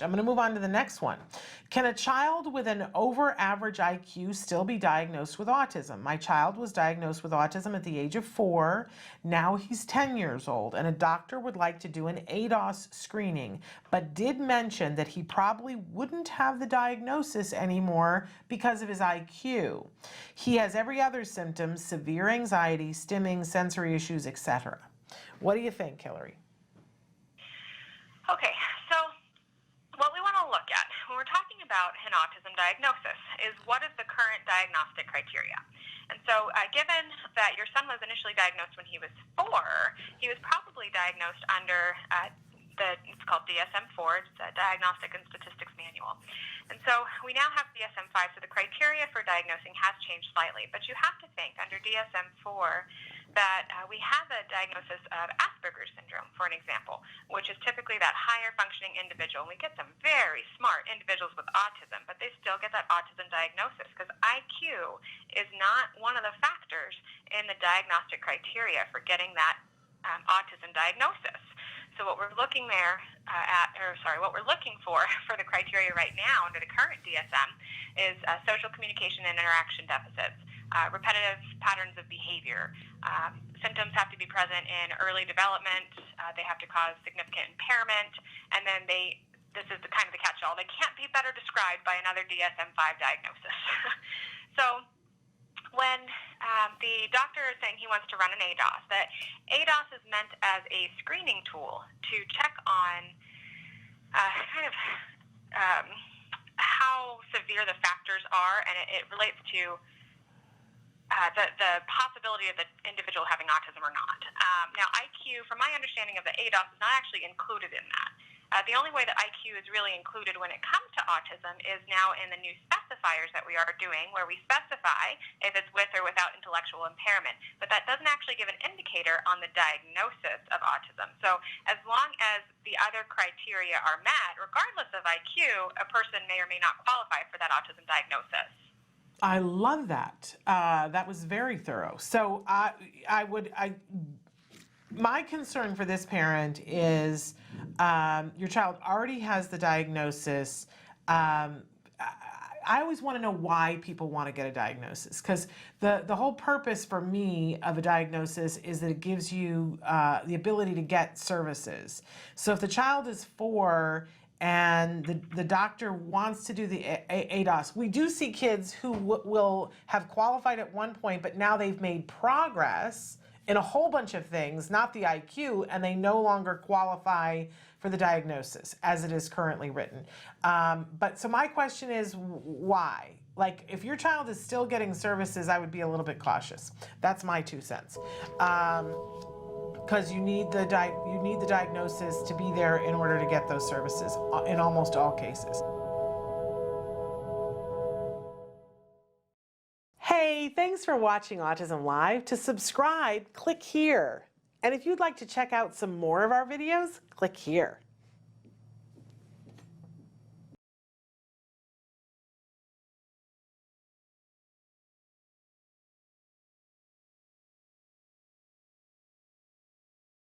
I'm going to move on to the next one. Can a child with an over average IQ still be diagnosed with autism? My child was diagnosed with autism at the age of 4. Now he's 10 years old, and a doctor would like to do an ADOS screening, but did mention that he probably wouldn't have the diagnosis anymore because of his IQ. He has every other symptom, severe anxiety, stimming, sensory issues, etc. What do you think, Hilary? Okay, so what we want to look at when we're talking about an autism diagnosis is what is the current diagnostic criteria. And so given that your son was initially diagnosed when he was 4, he was probably diagnosed under it's called DSM-4, it's a Diagnostic and Statistics Manual. And so we now have DSM-5, so the criteria for diagnosing has changed slightly. But you have to think under DSM-4 that we have a diagnosis of Asperger's syndrome, for an example, which is typically that higher functioning individual. And we get some very smart individuals with autism, but they still get that autism diagnosis because IQ is not one of the factors in the diagnostic criteria for getting that autism diagnosis. So what we're looking what we're looking for the criteria right now under the current DSM is social communication and interaction deficits, repetitive patterns of behavior. Symptoms have to be present in early development. They have to cause significant impairment, and then this is the kind of the catch-all. They can't be better described by another DSM-5 diagnosis. So when the doctor is saying he wants to run an ADOS, that ADOS is meant as a screening tool to check on how severe the factors are, and it relates to the possibility of the individual having autism or not. Now, IQ, from my understanding of the ADOS, is not actually included in that. The only way that IQ is really included when it comes to autism is now in the new specifiers that we are doing, where we specify if it's with or without intellectual impairment. But that doesn't actually give an indicator on the diagnosis of autism. So as long as the other criteria are met, regardless of IQ, a person may or may not qualify for that autism diagnosis. I love that. That was very thorough. So my concern for this parent is your child already has the diagnosis. I always want to know why people want to get a diagnosis, because the whole purpose for me of a diagnosis is that it gives you the ability to get services. So if the child is 4 and the doctor wants to do the ADOS, we do see kids who will have qualified at one point, but now they've made progress in a whole bunch of things, not the IQ, and they no longer qualify for the diagnosis as it is currently written. But so my question is, why? Like, if your child is still getting services, I would be a little bit cautious. That's my 2 cents. Because you need the diagnosis to be there in order to get those services in almost all cases. Hey, thanks for watching Autism Live. To subscribe, click here. And if you'd like to check out some more of our videos, click here.